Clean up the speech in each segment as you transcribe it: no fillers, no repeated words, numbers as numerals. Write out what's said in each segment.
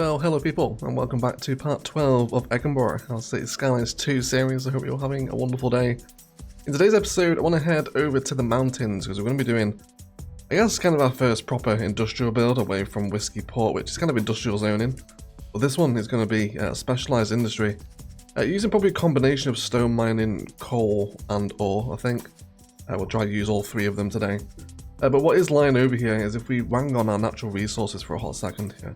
Well, hello people, and welcome back to part 12 of Egginburgh, our Cities Skylines 2 series. I hope you're having a wonderful day. In today's episode, I want to head over to the mountains, because we're going to be doing, I guess, kind of our first proper industrial build away from Whisky Port, which is kind of industrial zoning. But this one is going to be a specialised industry, using probably a combination of stone mining, coal, and ore, I think. We'll try to use all three of them today. But what is lying over here is if we wang on our natural resources for a hot second here,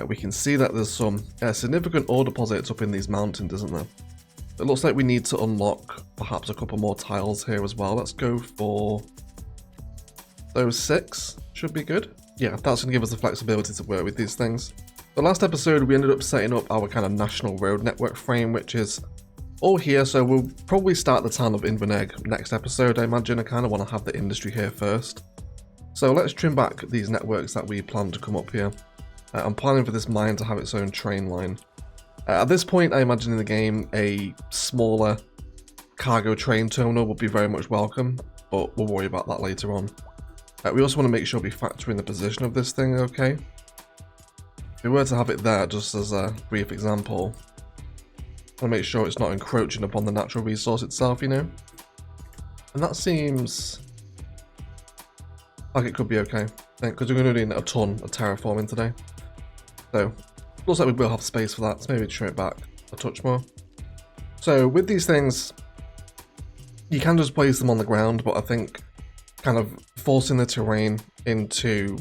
we can see that there's some significant ore deposits up in these mountains, isn't there? It looks like we need to unlock perhaps a couple more tiles here as well. Let's go for those 6. Should be good. Yeah, that's going to give us the flexibility to work with these things. The last episode we ended up setting up our kind of national road network frame, which is all here, so we'll probably start the town of Invernegg next episode, I imagine. I kind of want to have the industry here first. So let's trim back these networks that we plan to come up here. I'm planning for this mine to have its own train line. At this point, I imagine in the game, a smaller cargo train terminal would be very much welcome, but we'll worry about that later on. We also want to make sure we factor in the position of this thing, okay? If we were to have it there, just as a brief example, I want to make sure it's not encroaching upon the natural resource itself, you know? And that seems like it could be okay, because we're going to do a ton of terraforming today. So, looks like we will have space for that, so maybe trim it back a touch more. So, with these things, you can just place them on the ground, but I think kind of forcing the terrain into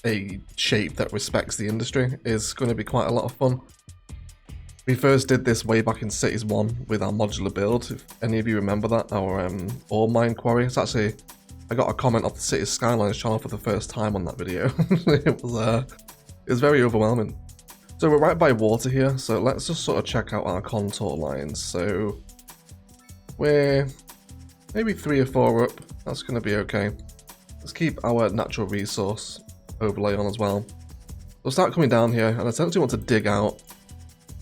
a shape that respects the industry is going to be quite a lot of fun. We first did this way back in Cities 1 with our modular build, if any of you remember that, our ore mine quarry. It's actually, I got a comment off the Cities Skylines channel for the first time on that video. It was very overwhelming. So we're right by water here, so let's just sort of check out our contour lines. So we're maybe 3 or 4 up, that's going to be okay. Let's keep our natural resource overlay on as well. We'll start coming down here, and I essentially want to dig out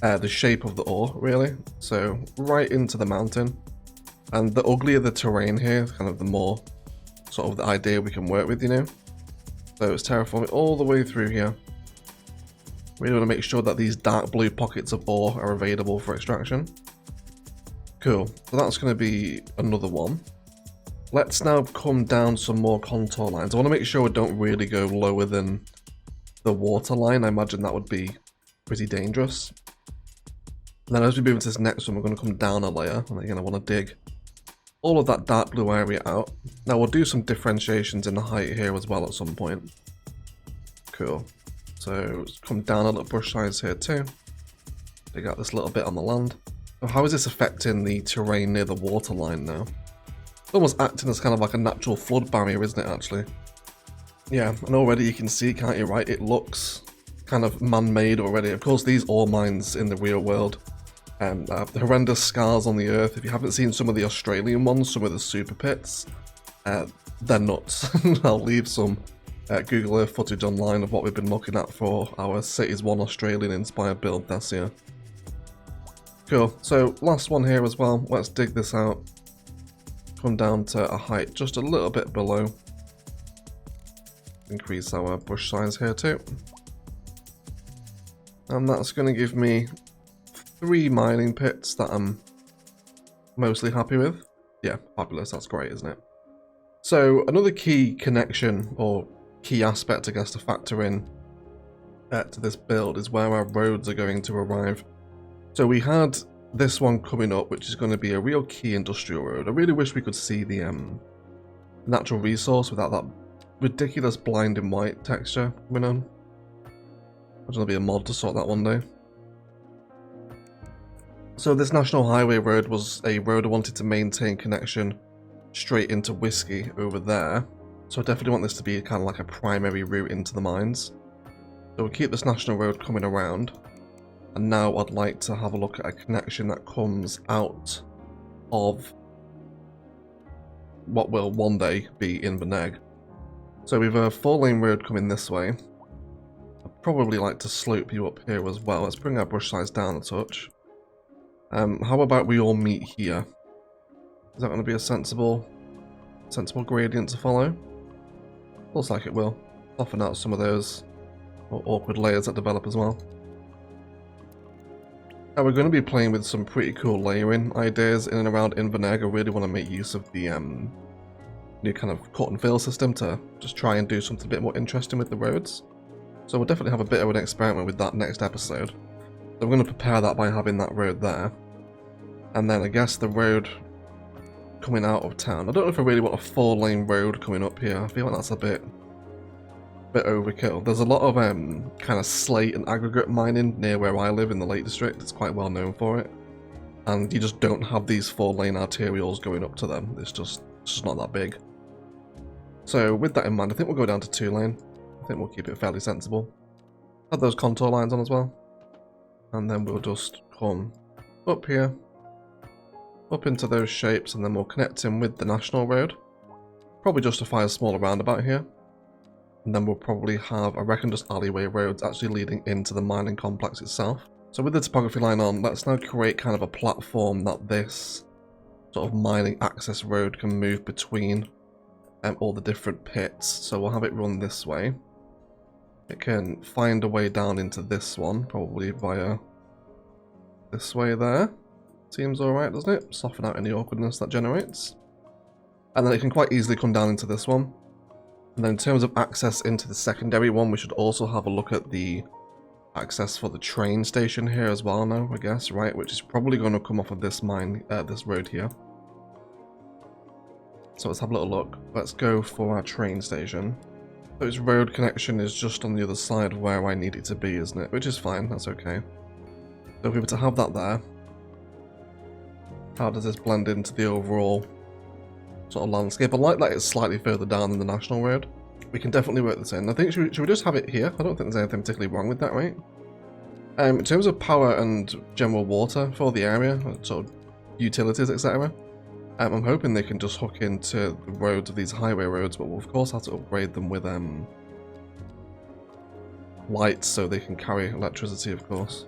the shape of the ore, really. So right into the mountain. And the uglier the terrain here, kind of the more sort of the idea we can work with, you know. So it's terraforming all the way through here. We want to make sure that these dark blue pockets of ore are available for extraction. Cool, so that's going to be another one. Let's now come down some more contour lines. I want to make sure we don't really go lower than the water line. I imagine that would be pretty dangerous. And then as we move into this next one, we're going to come down a layer. And again, I want to dig all of that dark blue area out. Now we'll do some differentiations in the height here as well at some point. Cool. So let's come down a little brush size here too. Dig out this little bit on the land. So how is this affecting the terrain near the water line now? It's almost acting as kind of like a natural flood barrier, isn't it, actually? Yeah, and already you can see, can't you, right? It looks kind of man-made already. Of course, these ore mines in the real world have the horrendous scars on the earth. If you haven't seen some of the Australian ones, some of the super pits, they're nuts. I'll leave some Google Earth footage online of what we've been looking at for our Cities 1 Australian inspired build this year. Cool, so last one here as well. Let's dig this out. Come down to a height just a little bit below. Increase our brush size here too. And that's going to give me 3 mining pits that I'm mostly happy with. Yeah, fabulous, that's great, isn't it? So another key connection, or key aspect I guess to factor in to this build, is where our roads are going to arrive. So we had this one coming up, which is going to be a real key industrial road. I really wish we could see the natural resource without that ridiculous blinding white texture coming on. There'll be a mod to sort that one day. So this national highway road was a road I wanted to maintain connection straight into Whisky over there. So I definitely want this to be kind of like a primary route into the mines. So we'll keep this national road coming around. And now I'd like to have a look at a connection that comes out of what will one day be Invernegg. So we've a 4-lane road coming this way. I'd probably like to slope you up here as well. Let's bring our brush size down a touch. How about we all meet here? Is that going to be a sensible gradient to follow? Looks like it will. Soften out some of those awkward layers that develop as well. Now we're going to be playing with some pretty cool layering ideas in and around Invernegg. I really want to make use of the new kind of cut and fill system to just try and do something a bit more interesting with the roads. So we'll definitely have a bit of an experiment with that next episode. So I'm going to prepare that by having that road there. And then I guess the road coming out of town. I don't know if I really want a 4-lane road coming up here. I feel like that's a bit overkill. There's a lot of kind of slate and aggregate mining near where I live in the Lake District. It's quite well known for it. And you just don't have these 4-lane arterials going up to them. It's just not that big. So with that in mind, I think we'll go down to 2-lane. I think we'll keep it fairly sensible. Add those contour lines on as well. And then we'll just come up here, up into those shapes, and then we'll connect in with the national road. Probably justify a smaller roundabout here. And then we'll probably have, I reckon, just alleyway roads actually leading into the mining complex itself. So with the topography line on, let's now create kind of a platform that this sort of mining access road can move between all the different pits. So we'll have it run this way. It can find a way down into this one, probably via this way there. Seems alright, doesn't it? Soften out any awkwardness that generates. And then it can quite easily come down into this one. And then in terms of access into the secondary one, we should also have a look at the access for the train station here as well now, I guess, right? Which is probably going to come off of this this road here. So let's have a little look. Let's go for our train station. So its road connection is just on the other side of where I need it to be, isn't it? Which is fine, that's okay. So if we were to have that there, how does this blend into the overall sort of landscape? I like that it's slightly further down than the national road. We can definitely work this in. I think, should we just have it here? I don't think there's anything particularly wrong with that, right? In terms of power and general water for the area, sort of utilities, etc., I'm hoping they can just hook into the roads of these highway roads, but we'll of course have to upgrade them with lights so they can carry electricity, of course.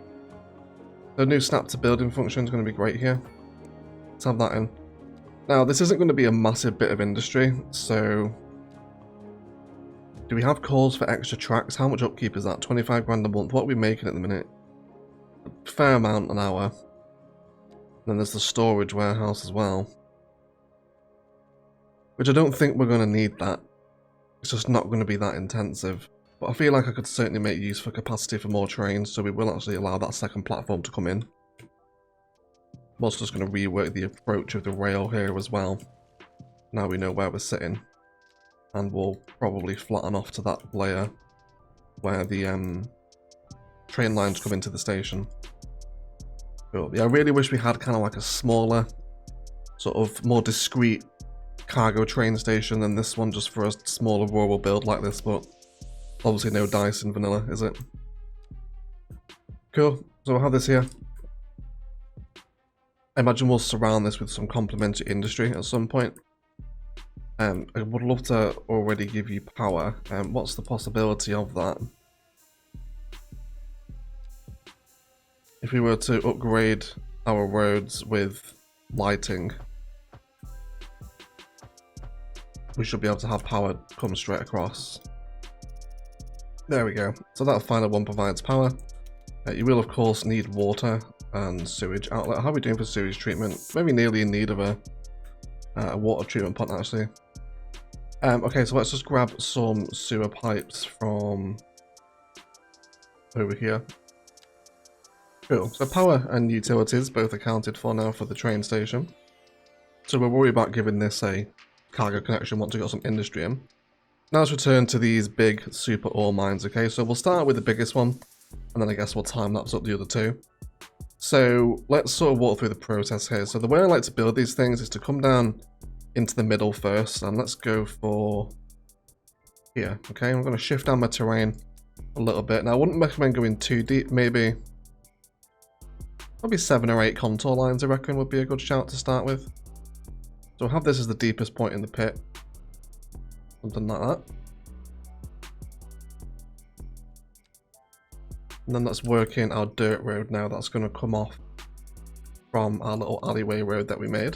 The new snap to building function is going to be great here. Let's have that in. Now, this isn't going to be a massive bit of industry, so do we have calls for extra tracks? How much upkeep is that? 25 grand a month. What are we making at the minute? A fair amount an hour. Then there's the storage warehouse as well, which I don't think we're going to need that. It's just not going to be that intensive. But I feel like I could certainly make use for capacity for more trains, so we will actually allow that second platform to come in. I'm also just going to rework the approach of the rail here as well. Now we know where we're sitting. And we'll probably flatten off to that layer where the train lines come into the station. Cool. Yeah, I really wish we had kind of like a smaller, sort of more discreet cargo train station than this one, just for a smaller rural build like this, but obviously no dice in vanilla, is it? Cool. So we'll have this here. I imagine we'll surround this with some complementary industry at some point. I would love to already give you power. What's the possibility of that? If we were to upgrade our roads with lighting, we should be able to have power come straight across. There we go. So that final one provides power. You will of course need water and sewage outlet. How are we doing for sewage treatment? Maybe nearly in need of a water treatment plant actually. Okay, so let's just grab some sewer pipes from over here. Cool. So power and utilities both accounted for now for the train station. So we'll worry about giving this a cargo connection once we've got some industry in. Now let's return to these big super ore mines, okay? So we'll start with the biggest one, and then I guess we'll time-lapse up the other two. So let's sort of walk through the process here. So the way I like to build these things is to come down into the middle first, and let's go for here, okay? I'm going to shift down my terrain a little bit. Now I wouldn't recommend going too deep, maybe 7 or 8 contour lines I reckon would be a good shout to start with. So we'll have this as the deepest point in the pit, something like that. And then let's work in our dirt road now that's going to come off from our little alleyway road that we made.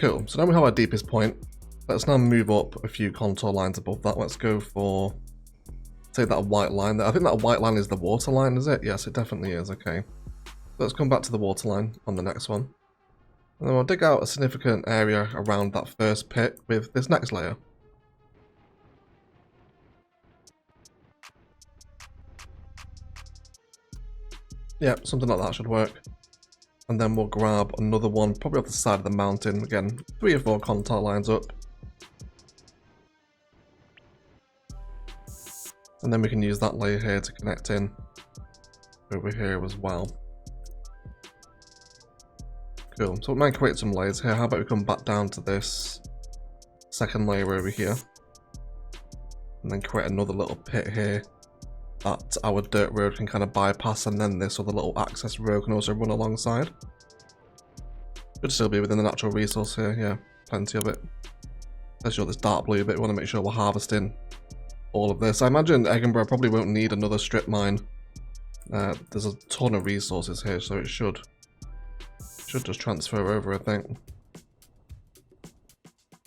Cool, so now we have our deepest point. Let's now move up a few contour lines above that. Let's go for, say, that white line there. I think that white line is the water line, is it? Yes, it definitely is, okay. Let's come back to the water line on the next one. And then we'll dig out a significant area around that first pit with this next layer. Yep, something like that should work. And then we'll grab another one, probably off the side of the mountain. Again, 3 or 4 contour lines up. And then we can use that layer here to connect in over here as well. Cool, so we might create some layers here. How about we come back down to this second layer over here. And then create another little pit here that our dirt road can kind of bypass, and then this other little access road can also run alongside. Should still be within the natural resource here, yeah, plenty of it. Let's show this dark blue bit, we want to make sure we're harvesting all of this. I imagine Egginburgh probably won't need another strip mine. There's a ton of resources here, so it should just transfer over, I think.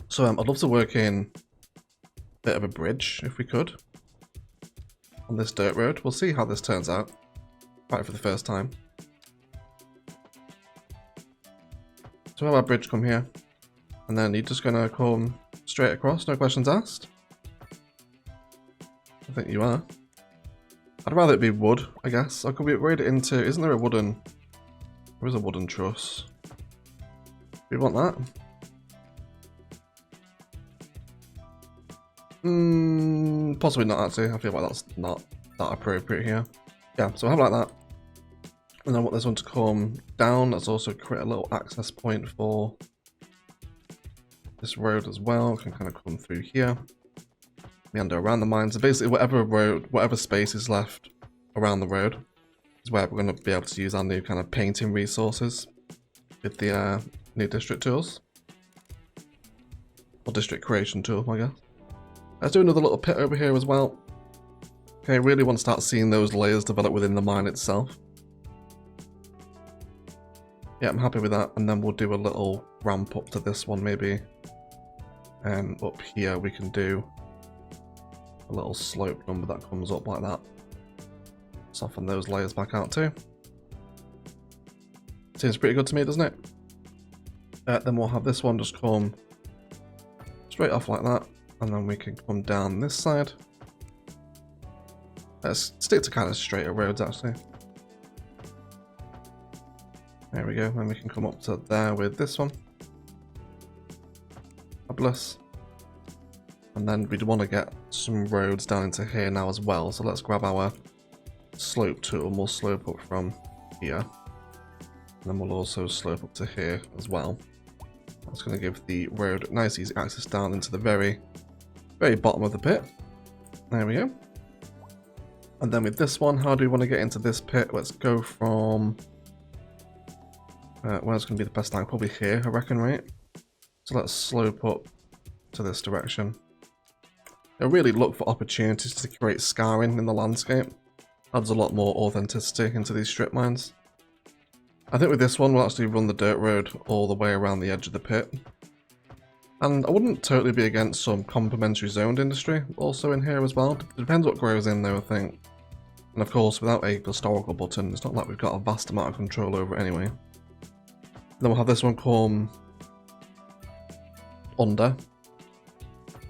So I'd love to work in a bit of a bridge, if we could, on this dirt road. We'll see how this turns out, right for the first time. So have our bridge come here, and then you're just gonna come straight across, no questions asked. I think you are. I'd rather it be wood, I guess. Or could we upgrade it into, isn't there a wooden, there is a wooden truss. Do we want that? Possibly not actually. I feel like that's not that appropriate here. Yeah, so have like that. And then I want this one to come down. Let's also create a little access point for this road as well. It can kind of come through here. Meander around the mine. So basically whatever road, whatever space is left around the road is where we're going to be able to use our new kind of painting resources with the new district tools. Or district creation tool, I guess. Let's do another little pit over here as well. Okay, really want to start seeing those layers develop within the mine itself. Yeah, I'm happy with that. And then we'll do a little ramp up to this one maybe. And up here we can do a little slope number that comes up like that. Soften those layers back out too. Seems pretty good to me, doesn't it? Then we'll have this one just come straight off like that. And then we can come down this side. Let's stick to kind of straighter roads actually. There we go. Then we can come up to there with this one. Fabulous. And then we'd want to get some roads down into here now as well. So let's grab our slope tool and we'll slope up from here. And then we'll also slope up to here as well. That's going to give the road nice easy access down into the very bottom of the pit. There we go. And then with this one, how do we want to get into this pit? Let's go from where's going to be the best angle? Probably here, I reckon, right? So let's slope up to this direction. I really look for opportunities to create scarring in the landscape. Adds a lot more authenticity into these strip mines. I think with this one, we'll actually run the dirt road all the way around the edge of the pit. And I wouldn't totally be against some complementary zoned industry also in here as well. It depends what grows in there, I think. And of course, without a historical button, it's not like we've got a vast amount of control over it anyway. Then we'll have this one come under.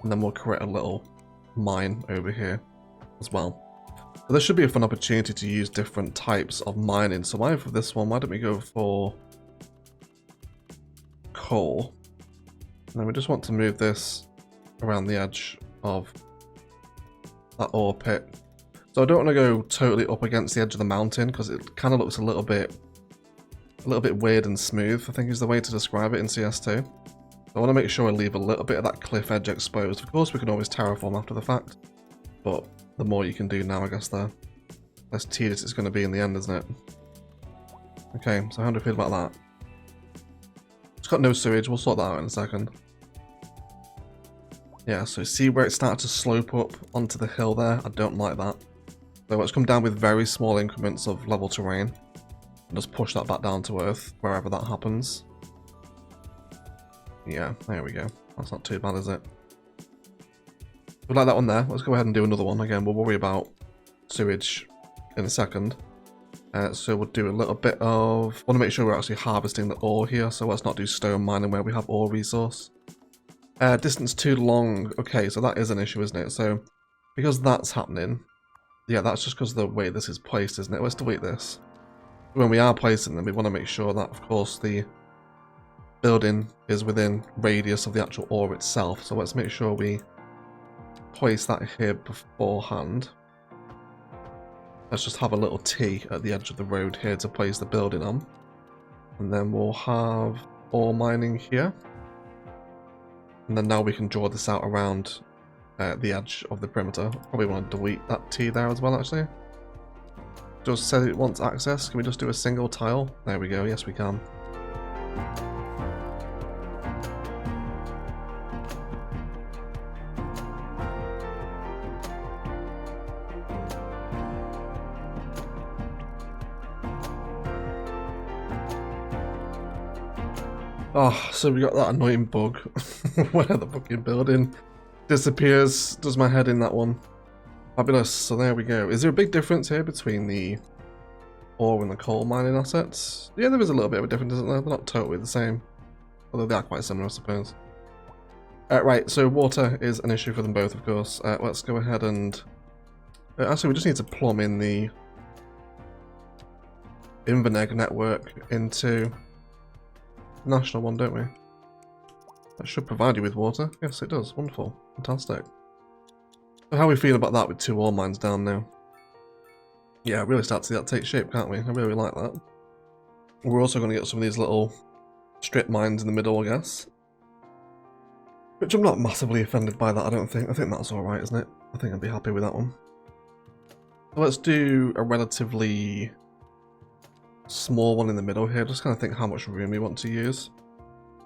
And then we'll create a little mine over here as well. So there should be a fun opportunity to use different types of mining. So why for this one, why don't we go for coal? And then we just want to move this around the edge of that ore pit. So I don't want to go totally up against the edge of the mountain because it kind of looks a little bit weird and smooth, I think is the way to describe it in CS2. I want to make sure I leave a little bit of that cliff edge exposed. Of course we can always terraform after the fact, but the more you can do now, I guess the less tedious it's going to be in the end, isn't it? Okay, so how do I feel about that? It's got no sewage, we'll sort that out in a second. Yeah, so see where it started to slope up onto the hill there? I don't like that. So let's come down with very small increments of level terrain and just push that back down to earth wherever that happens. Yeah, there we go. That's not too bad, is it? We like that one there. Let's go ahead and do another one. Again, we'll worry about sewage in a second. So we'll do a little bit of... want to make sure we're actually harvesting the ore here, so let's not do stone mining where we have ore resource. Distance too long. Okay, so that is an issue, isn't it? So, because that's happening... yeah, that's just because of the way this is placed, isn't it? Let's delete this. When we are placing them, we want to make sure that, of course, the building is within radius of the actual ore itself. So let's make sure we place that here beforehand. Let's just have a little T at the edge of the road here to place the building on. And then we'll have ore mining here. And then now we can draw this out around the edge of the perimeter. Probably want to delete that T there as well, actually. Just said it wants access. Can we just do a single tile? There we go. Yes, we can. Oh, so we got that annoying bug where the fucking building disappears. Does my head in that one. Fabulous. So there we go. Is there a big difference here between the ore and the coal mining assets? Yeah, there is a little bit of a difference, isn't there? They're not totally the same. Although they are quite similar, I suppose. Right, so water is an issue for them both, of course. Let's go ahead and... actually, we just need to plumb in the Invernegg network into... national one, don't we? That should provide you with water. Yes, it does. Wonderful. Fantastic. So how are we feeling about that with 2 ore mines down now? Yeah, really start to see that take shape, can't we? I really like that. We're also going to get some of these little strip mines in the middle, I guess. Which I'm not massively offended by that, I don't think. I think that's alright, isn't it? I think I'd be happy with that one. So let's do a relatively small one in the middle here. Just kind of think how much room we want to use.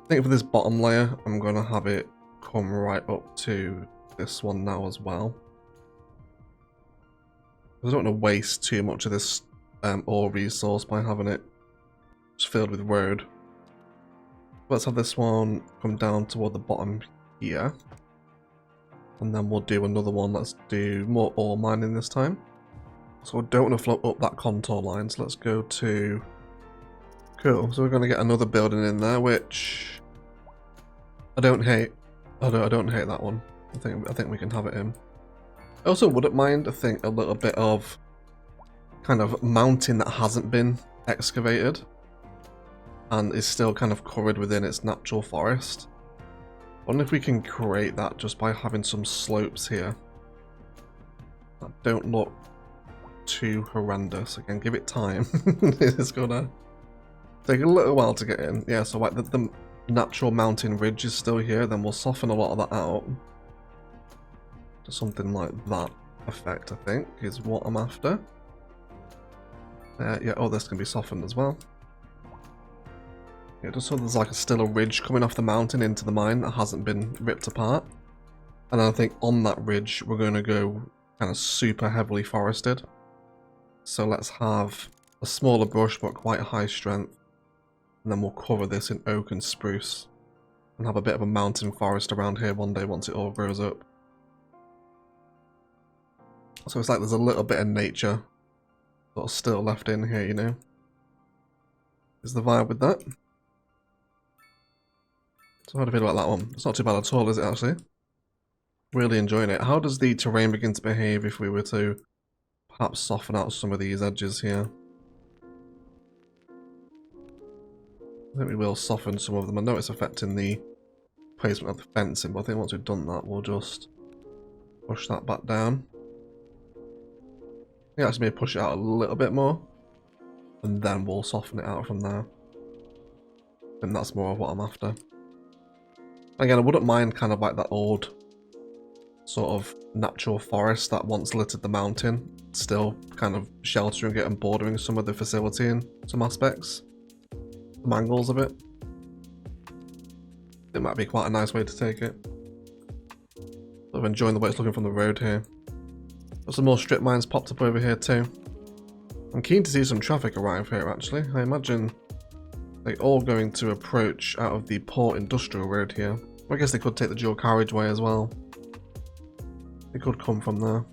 I think for this bottom layer, I'm going to have it come right up to this one now as well. I don't want to waste too much of this ore resource by having it just filled with road. Let's have this one come down toward the bottom here. And then we'll do another one. Let's do more ore mining this time. So I don't want to float up that contour line, so let's go to... cool, so we're going to get another building in there, which... I don't hate. I don't hate that one. I think we can have it in. I also wouldn't mind, I think, a little bit of kind of mountain that hasn't been excavated and is still kind of covered within its natural forest. I wonder if we can create that just by having some slopes here that don't look too horrendous. Again, give it time. It's gonna take a little while to get in. Yeah, so like the natural mountain ridge is still here, then we'll soften a lot of that out to something like that effect, I think, is what I'm after. Yeah, oh, this can be softened as well. Yeah, just so there's like still a ridge coming off the mountain into the mine that hasn't been ripped apart. And then I think on that ridge we're going to go kind of super heavily forested. So let's have a smaller brush but quite high strength. And then we'll cover this in oak and spruce. And have a bit of a mountain forest around here one day once it all grows up. So it's like there's a little bit of nature sort of still left in here, you know. Is the vibe with that? So how do you feel about that one? It's not too bad at all, is it actually? Really enjoying it. How does the terrain begin to behave if we were to perhaps soften out some of these edges here? I think we will soften some of them. I know it's affecting the placement of the fencing, but I think once we've done that, we'll just push that back down. I think actually maybe push it out a little bit more, and then we'll soften it out from there. And that's more of what I'm after. Again, I wouldn't mind kind of like that old sort of natural forest that once littered the mountain, still kind of sheltering it and bordering some of the facility in some aspects, some angles of it. It might be quite a nice way to take it. Sort of enjoying the way it's looking from the road here. Got some more strip mines popped up over here too. I'm keen to see some traffic arrive here actually. I imagine they all going to approach out of the Port Industrial Road here. I guess they could take the dual carriageway as well. They could come from there.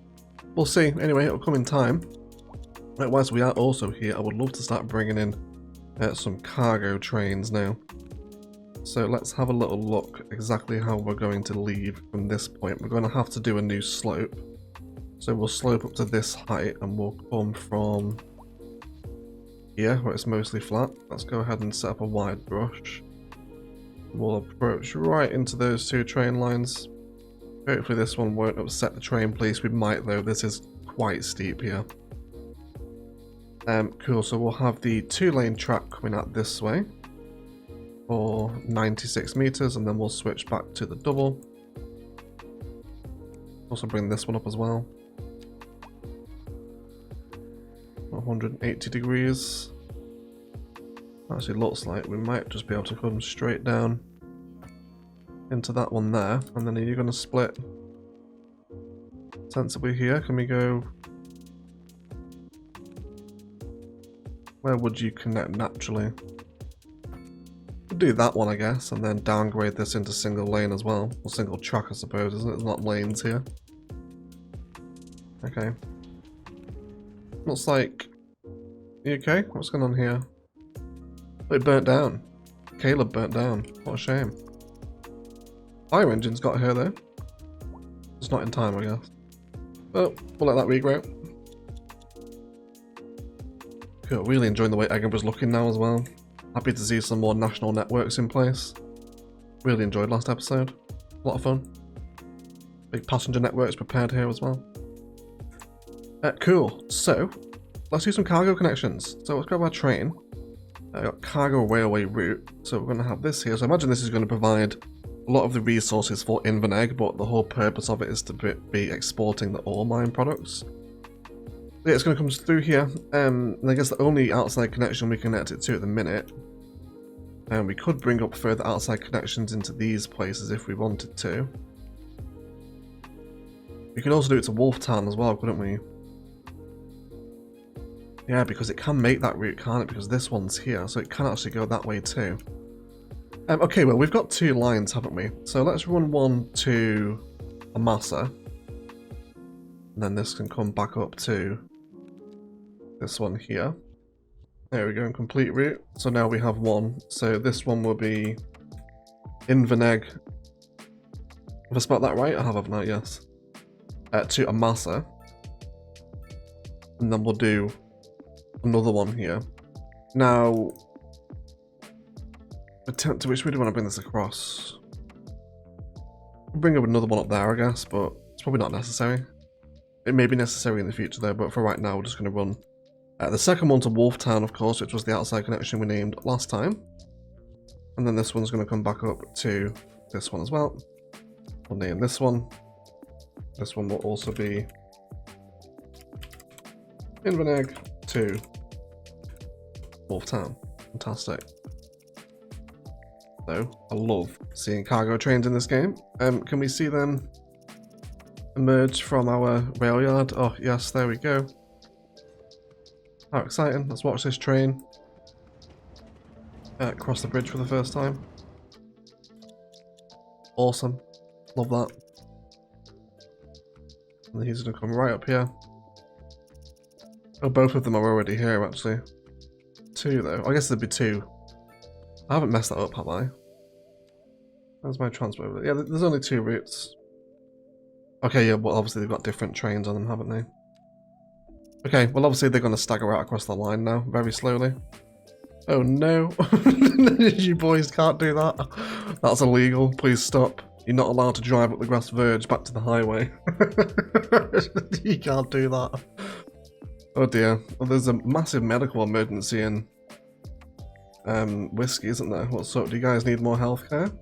We'll see. Anyway, it'll come in time. Whilst we are also here, I would love to start bringing in some cargo trains now. So let's have a little look exactly how we're going to leave from this point. We're going to have to do a new slope. So we'll slope up to this height and we'll come from here where it's mostly flat. Let's go ahead and set up a wide brush. We'll approach right into those two train lines. Hopefully this one won't upset the train police. We might though, this is quite steep here. Cool, so we'll have the 2-lane track coming out this way for 96 meters, and then we'll switch back to the double. Also bring this one up as well. 180 degrees. Actually looks like we might just be able to come straight down into that one there, and then are you going to split sensibly here? Can we go... Where would you connect naturally? We'll do that one, I guess, and then downgrade this into single lane as well. Or single track, I suppose, isn't it? There's not lanes here. Okay. Looks like... You okay? What's going on here? It burnt down. Caleb burnt down. What a shame. Fire engine's got here though. It's not in time, I guess. But we'll let that regrow. Cool, really enjoying the way Egginburgh's looking now as well. Happy to see some more national networks in place. Really enjoyed last episode. A lot of fun. Big passenger networks prepared here as well. Cool, so let's do some cargo connections. So let's grab our train. Got cargo railway route. So we're going to have this here. So I imagine this is going to provide a lot of the resources for Invernegg, but the whole purpose of it is to be exporting the ore mine products. Yeah, it's going to come through here, and I guess the only outside connection we connect it to at the minute, and we could bring up further outside connections into these places if we wanted to. We could also do it to Wolftown as well, couldn't we? Yeah, because it can make that route, can't it? Because this one's here, so it can actually go that way too. Okay, well, we've got 2 lines, haven't we? So let's run one to Amasa, and then this can come back up to this one here. There we go, complete route. So now we have one. So this one will be Invernegg. Have I spelled that right? I have, haven't I? Yes. To Amasa. And then we'll do another one here. Now, to which way do we want to bring this across? We'll bring up another one up there, I guess, but it's probably not necessary. It may be necessary in the future though, but for right now we're just going to run the second one to Wolftown, of course, which was the outside connection we named last time. And then this one's going to come back up to this one as well. We'll name this one. This one will also be Invernegg to Wolftown. Fantastic. So, I love seeing cargo trains in this game. Can we see them emerge from our rail yard? Oh, yes, there we go. How exciting. Let's watch this train cross the bridge for the first time. Awesome. Love that. And he's going to come right up here. Oh, both of them are already here, actually. 2, though. I guess there'd be 2. I haven't messed that up, have I? There's my transport. Yeah, there's only 2 routes. Okay, yeah, well, obviously they've got different trains on them, haven't they? Okay, well, obviously they're going to stagger out across the line now, very slowly. Oh, no. You boys can't do that. That's illegal. Please stop. You're not allowed to drive up the grass verge back to the highway. You can't do that. Oh, dear. Well, there's a massive medical emergency in Whisky, isn't there? What's up? Do you guys need more healthcare?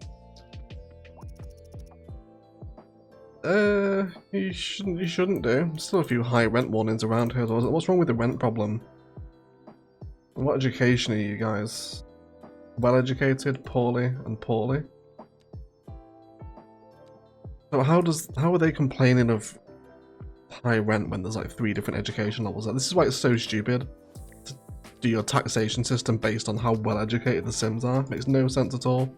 You shouldn't do. Still a few high rent warnings around here. What's wrong with the rent problem? What education are you guys? Well educated, poorly, and poorly? So how are they complaining of high rent when there's like 3 different education levels? This is why it's so stupid do your taxation system based on how well educated the Sims are. Makes no sense at all.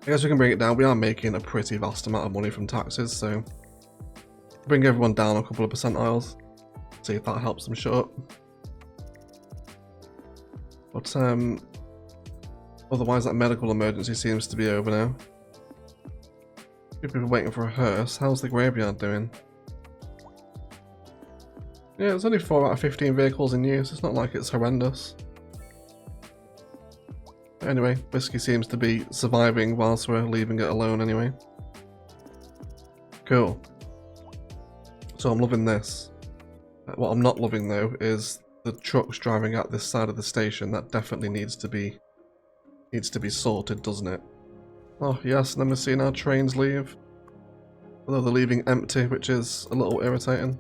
I guess we can bring it down. We are making a pretty vast amount of money from taxes, so bring everyone down a couple of percentiles. See if that helps them shut up. But otherwise that medical emergency seems to be over now. People are waiting for a hearse. How's the graveyard doing? Yeah, there's only 4 out of 15 vehicles in use. It's not like it's horrendous. But anyway, Whisky seems to be surviving whilst we're leaving it alone anyway. Cool. So I'm loving this. What I'm not loving though is the trucks driving out this side of the station. That definitely needs to be sorted, doesn't it? Oh yes, then we're seeing our trains leave. Although they're leaving empty, which is a little irritating.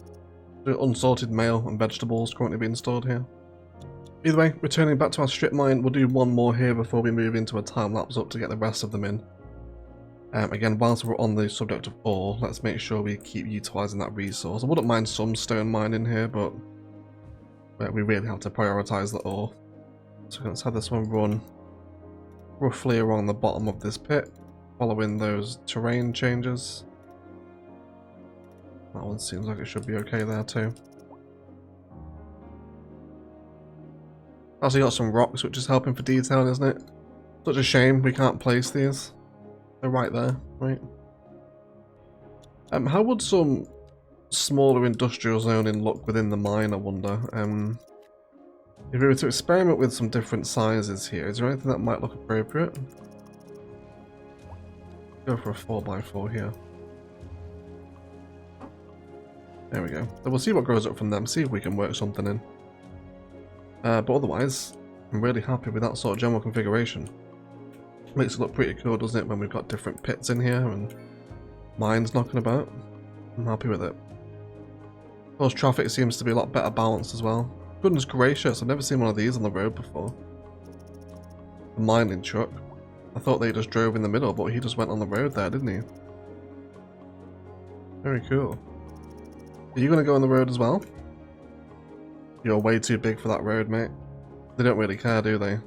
Unsorted mail and vegetables currently being stored here. Either way, returning back to our strip mine, we'll do one more here before we move into a time-lapse up to get the rest of them in. Again, whilst we're on the subject of ore, let's make sure we keep utilising that resource. I wouldn't mind some stone mining here, but we really have to prioritise the ore. So let's have this one run roughly around the bottom of this pit, following those terrain changes. That one seems like it should be okay there too. Also got some rocks, which is helping for detailing, isn't it? Such a shame we can't place these. They're right there, right? How would some smaller industrial zoning look within the mine, I wonder? If we were to experiment with some different sizes here, is there anything that might look appropriate? Go for a 4x4 here. There we go. So we'll see what grows up from them, see if we can work something in. But otherwise, I'm really happy with that sort of general configuration. Makes it look pretty cool, doesn't it, when we've got different pits in here and mines knocking about. I'm happy with it. Of course, traffic seems to be a lot better balanced as well. Goodness gracious, I've never seen one of these on the road before. The mining truck. I thought they just drove in the middle, but he just went on the road there, didn't he? Very cool. Are you going to go on the road as well? You're way too big for that road, mate. They don't really care, do they?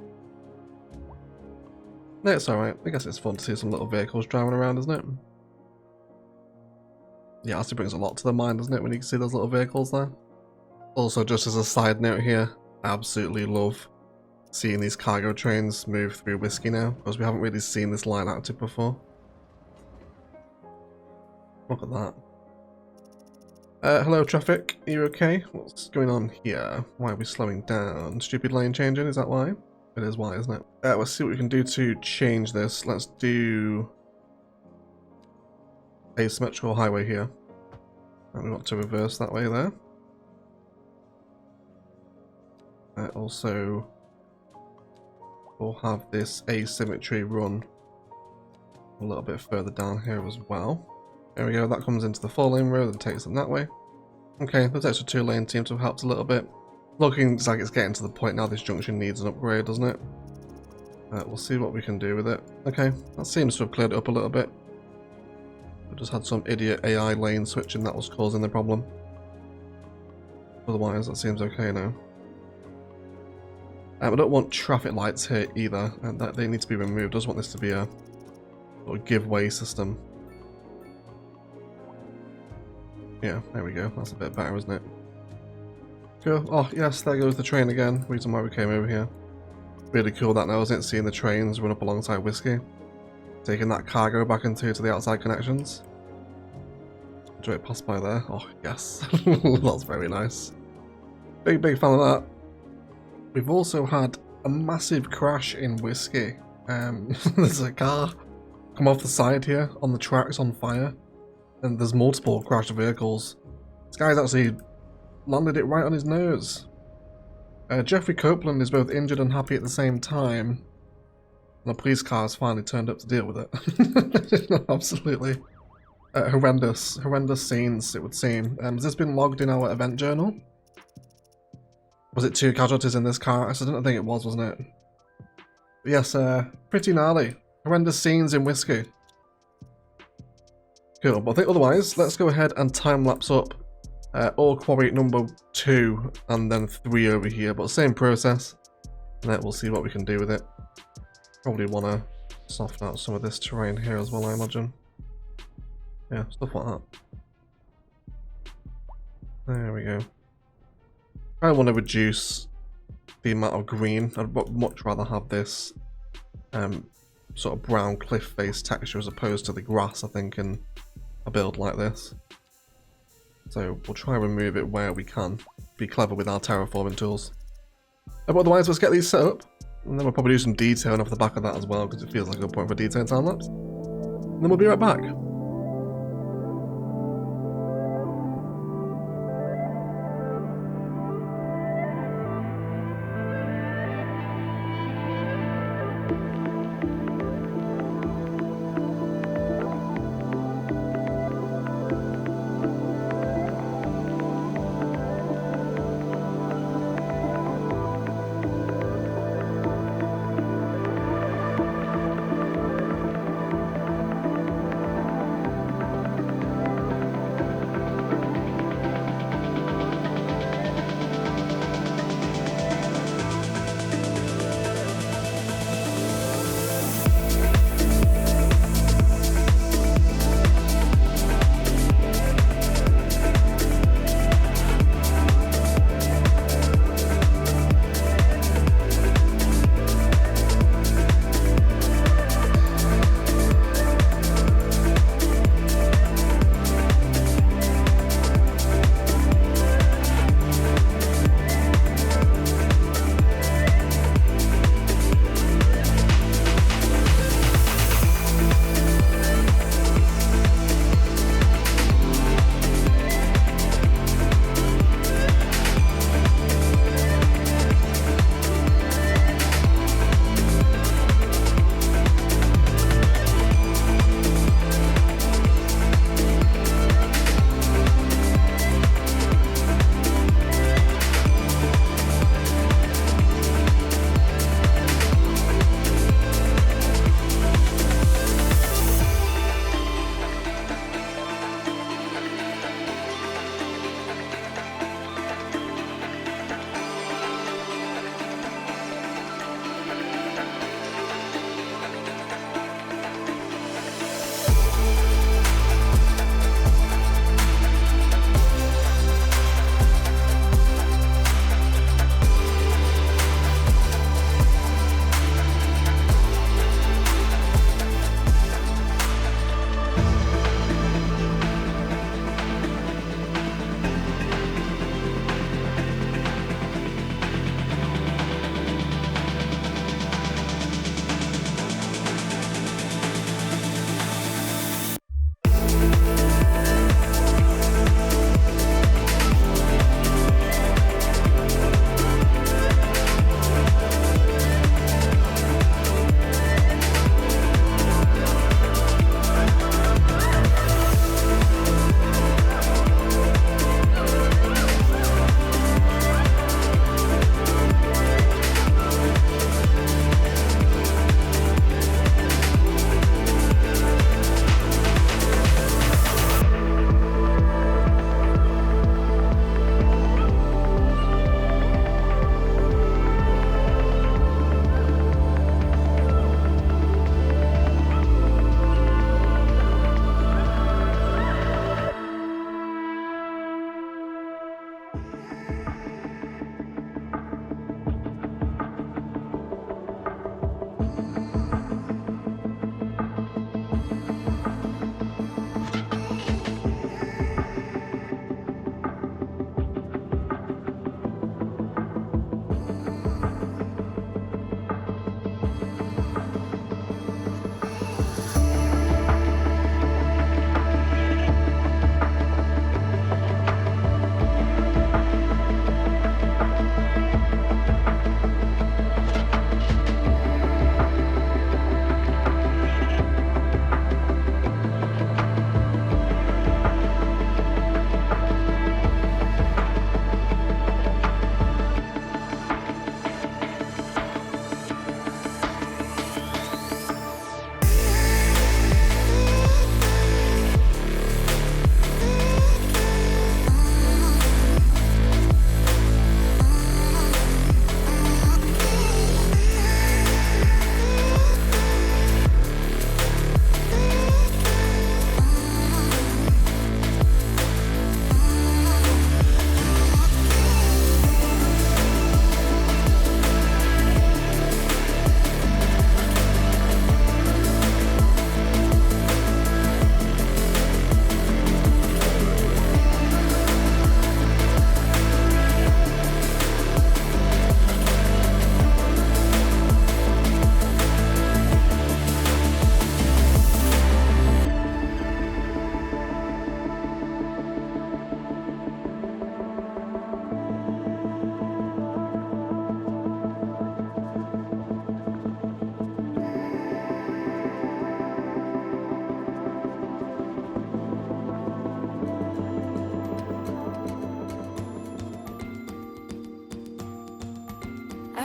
No, it's alright. I guess it's fun to see some little vehicles driving around, isn't it? Yeah, it actually brings a lot to the mind, doesn't it, when you can see those little vehicles there? Also, just as a side note here, I absolutely love seeing these cargo trains move through Whisky now, because we haven't really seen this line active before. Look at that. Hello traffic, are you okay? What's going on here? Why are we slowing down? Stupid lane changing, is that why? It is why, isn't it? Let's see what we can do to change this. Let's do a symmetrical highway here. And we want to reverse that way there. Also, we'll have this asymmetry run a little bit further down here as well. There we go, that comes into the 4-lane road and takes them that way. Okay, those extra 2-lane seem to have helped a little bit. Looking like it's getting to the point now this junction needs an upgrade, doesn't it? We'll see what we can do with it. Okay, that seems to have cleared it up a little bit. We just had some idiot AI lane switching that was causing the problem. Otherwise, that seems okay now. I don't want traffic lights here either, and that they need to be removed. I just want this to be a sort of give-way system. Yeah, there we go. That's a bit better, isn't it? Cool. Oh, yes, there goes the train again. Reason why we came over here. Really cool that now, isn't it? Seeing the trains run up alongside Whisky. Taking that cargo back into the outside connections. Do it pass by there? Oh, yes. That's very nice. Big fan of that. We've also had a massive crash in Whisky. There's a car come off the side here on the tracks on fire. And there's multiple crashed vehicles. This guy's actually landed it right on his nose. Jeffrey Copeland is both injured and happy at the same time. And a police car has finally turned up to deal with it. Absolutely. Horrendous scenes, it would seem. Has this been logged in our event journal? Was it 2 casualties in this car accident? I think it was, wasn't it? But yes, pretty gnarly. Horrendous scenes in Whisky. Cool, but I think otherwise, let's go ahead and time-lapse up ore quarry number 2 and then 3 over here, but same process. And then we'll see what we can do with it. Probably want to soften out some of this terrain here as well, I imagine. Yeah, stuff like that. There we go. I want to reduce the amount of green. I'd much rather have this sort of brown cliff face texture as opposed to the grass, I think, in a build like this. So we'll try and remove it where we can. Be clever with our terraforming tools. But otherwise, let's get these set up. And then we'll probably do some detailing off the back of that as well, because it feels like a good point for detailing time-lapse. And then we'll be right back.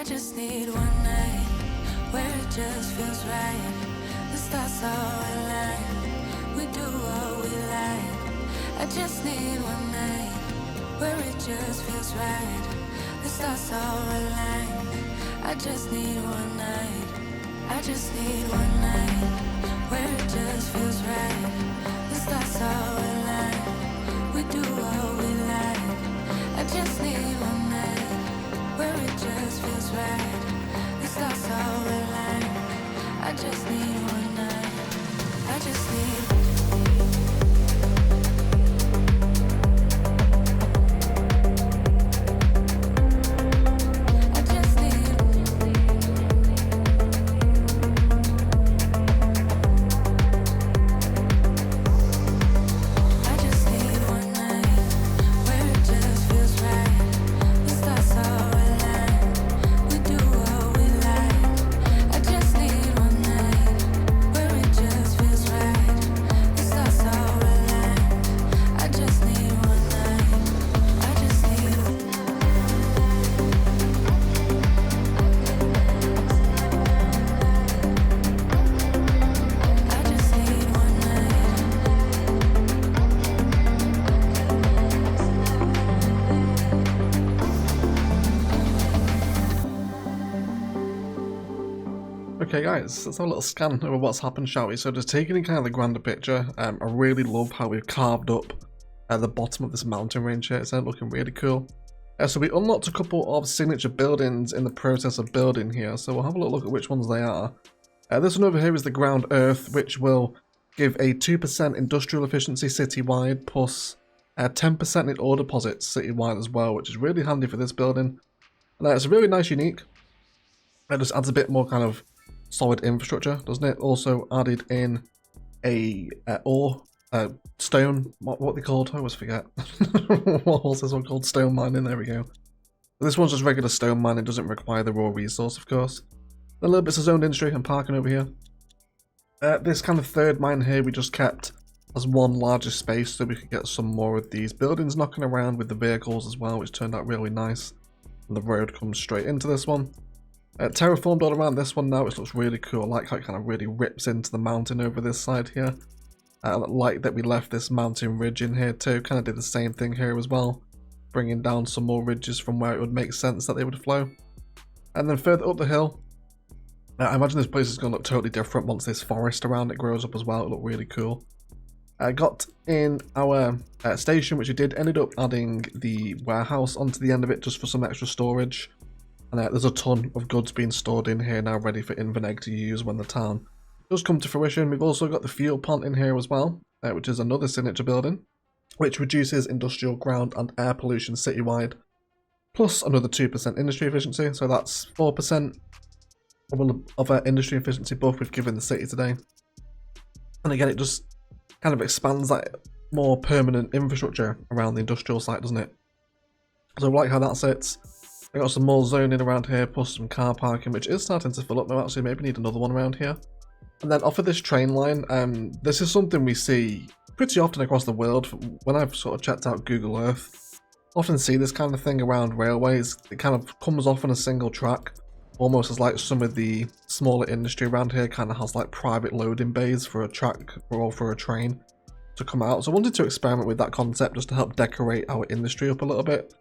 I just need one night where it just feels right. The stars all align, we do what we like. I just need one night where it just feels right. The stars all align, I just need one night. I just need one night where it just feels right. The stars all align, we do what we like. I just need one night where it just feels right. The stars all align, I just need one night. I just need. Okay guys, let's have a little scan over what's happened, shall we? So just taking in kind of the grander picture, I really love how we've carved up at the bottom of this mountain range here. It's looking really cool. So we unlocked a couple of signature buildings in the process of building here, so we'll have a little look at which ones they are. This one over here is the ground earth, which will give a 2% industrial efficiency citywide, plus 10% in ore deposits citywide as well, which is really handy for this building. And it's really nice, unique. It just adds a bit more kind of solid infrastructure, doesn't it? Also added in a stone, what they called? I always forget. What was this one called? Stone mining, there we go. This one's just regular stone mining, doesn't require the raw resource, of course. A little bit of zoned industry and parking over here. This kind of third mine here we just kept as one larger space so we could get some more of these buildings knocking around with the vehicles as well, which turned out really nice. And the road comes straight into this one. Terraformed all around this one now, which looks really cool. I like how it kind of really rips into the mountain over this side here. I like that we left this mountain ridge in here too. Kind of did the same thing here as well, bringing down some more ridges from where it would make sense that they would flow. And then further up the hill, I imagine this place is going to look totally different once this forest around it grows up as well. It looked really cool. Got in our station, which we did, ended up adding the warehouse onto the end of it just for some extra storage. And there's a ton of goods being stored in here now, ready for Invernegg to use when the town does come to fruition. We've also got the fuel plant in here as well, which is another signature building, which reduces industrial ground and air pollution citywide, plus another 2% industry efficiency. So that's 4% of our industry efficiency buff we've given the city today. And again, it just kind of expands that more permanent infrastructure around the industrial site, doesn't it? So I like how that sits. I got some more zoning around here, plus some car parking, which is starting to fill up now. Actually, maybe need another one around here. And then off of this train line, this is something we see pretty often across the world. When I've sort of checked out Google Earth, often see this kind of thing around railways. It kind of comes off on a single track, almost as like some of the smaller industry around here kind of has like private loading bays for a track or for a train to come out. So I wanted to experiment with that concept just to help decorate our industry up a little bit.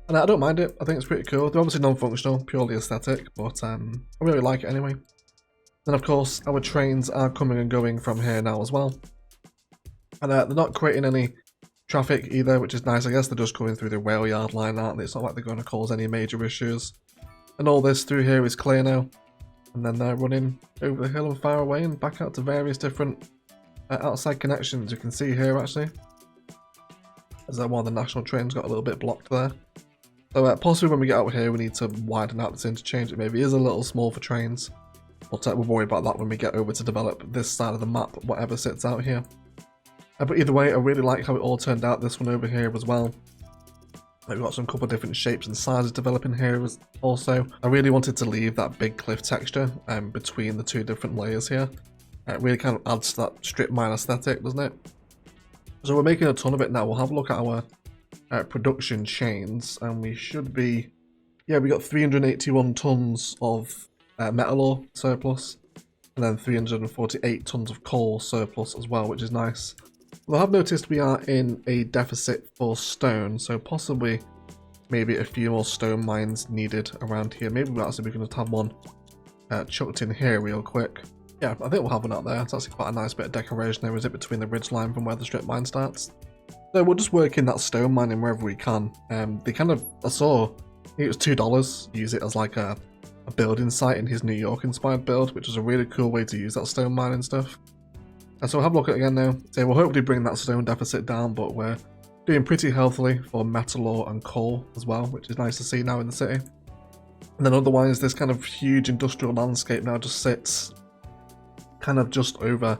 And I don't mind it. I think it's pretty cool. They're obviously non-functional, purely aesthetic, but I really like it anyway. Then of course, our trains are coming and going from here now as well. And they're not creating any traffic either, which is nice. I guess they're just going through the rail yard line, aren't they? It's not like they're going to cause any major issues. And all this through here is clear now. And then they're running over the hill and far away and back out to various different outside connections. You can see here actually, as one of the national trains got a little bit blocked there. So possibly when we get out here we need to widen out this interchange. It maybe is a little small for trains, but we'll worry about that when we get over to develop this side of the map, whatever sits out here. But either way, I really like how it all turned out, this one over here as well. We've got some couple of different shapes and sizes developing here also. I really wanted to leave that big cliff texture between the two different layers here. It really kind of adds to that strip mine aesthetic, doesn't it? So we're making a ton of it now. We'll have a look at our production chains, and we should be yeah, we got 381 tons of metal ore surplus, and then 348 tons of coal surplus as well, which is nice. Well, I have noticed we are in a deficit for stone, so possibly maybe a few more stone mines needed around here. Maybe we can just have one chucked in here real quick. Yeah, I think we'll have one out there. It's actually quite a nice bit of decoration there, is it, between the ridge line from where the strip mine starts. So we'll just work in that stone mining wherever we can. They kind of, I saw, I think it was $2, use it as like a building site in his New York inspired build, which is a really cool way to use that stone mining stuff. So we'll have a look at it again now. So we'll hopefully bring that stone deficit down, but we're doing pretty healthily for metal ore and coal as well, which is nice to see now in the city. And then otherwise, this kind of huge industrial landscape now just sits kind of just over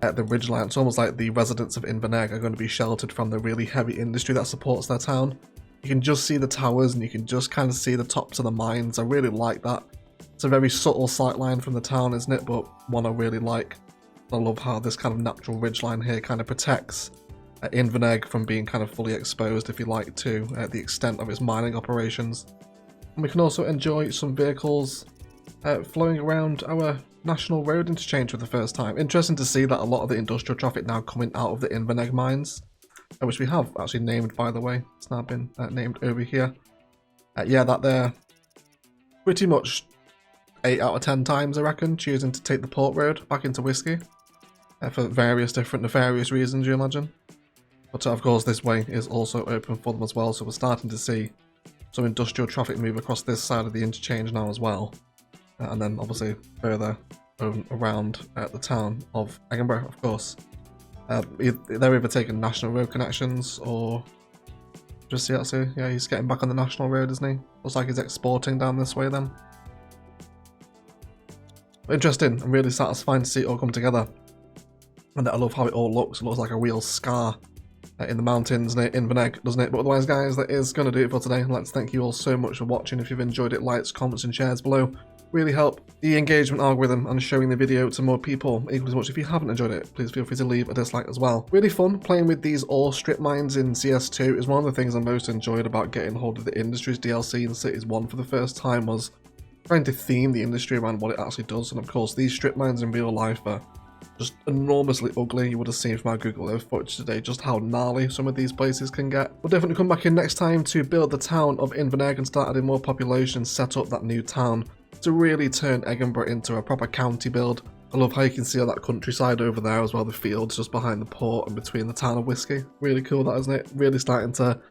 at the ridgeline. It's almost like the residents of Invernegg are going to be sheltered from the really heavy industry that supports their town. You can just see the towers and you can just kind of see the tops of the mines. I really like that. It's a very subtle sightline from the town, isn't it? But one I really like. I love how this kind of natural ridgeline here kind of protects Invernegg from being kind of fully exposed, if you like, to the extent of its mining operations. And we can also enjoy some vehicles flowing around our national road interchange for the first time. Interesting to see that a lot of the industrial traffic now coming out of the Invernegg mines, which we have actually named, by the way. It's now been named over here. Yeah, that there pretty much 8 out of 10 times, I reckon, choosing to take the port road back into Whisky for various different nefarious reasons, you imagine. But of course, this way is also open for them as well, so we're starting to see some industrial traffic move across this side of the interchange now as well. And then obviously further around the town of Egginburgh, of course. They're either taking national road connections or just see, yeah, he's getting back on the national road, isn't he? Looks like he's exporting down this way then. But interesting and really satisfying to see it all come together. And I love how it all looks. It looks like a real scar in the mountains near Invernegg, doesn't it? But otherwise, guys, that is going to do it for today. I'd like to thank you all so much for watching. If you've enjoyed it, likes, comments and shares below really help the engagement algorithm and showing the video to more people equally as much. If you haven't enjoyed it, please feel free to leave a dislike as well. Really fun playing with these ore strip mines in CS2 is one of the things I most enjoyed about getting hold of the Industries DLC in Cities 1 for the first time, was trying to theme the industry around what it actually does. And of course, these strip mines in real life are just enormously ugly. You would have seen from our Google Earth footage today just how gnarly some of these places can get. We'll definitely come back in next time to build the town of Invernegg and start adding more population and set up that new town to really turn Egginburgh into a proper county build. I love how you can see all that countryside over there as well, the fields just behind the port and between the town of Whisky. Really cool, that, isn't it? Really starting to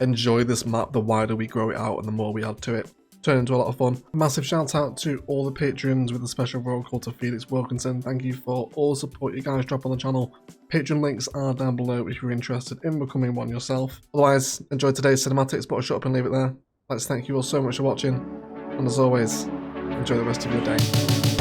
enjoy this map the wider we grow it out and the more we add to it. Turn into a lot of fun. Massive shout out to all the patrons, with a special roll call to Felix Wilkinson. Thank you for all the support you guys drop on the channel. Patreon links are down below if you're interested in becoming one yourself. Otherwise, enjoy today's cinematics, but I'll shut up and leave it there. I'd like to thank you all so much for watching, and as always, enjoy the rest of your day.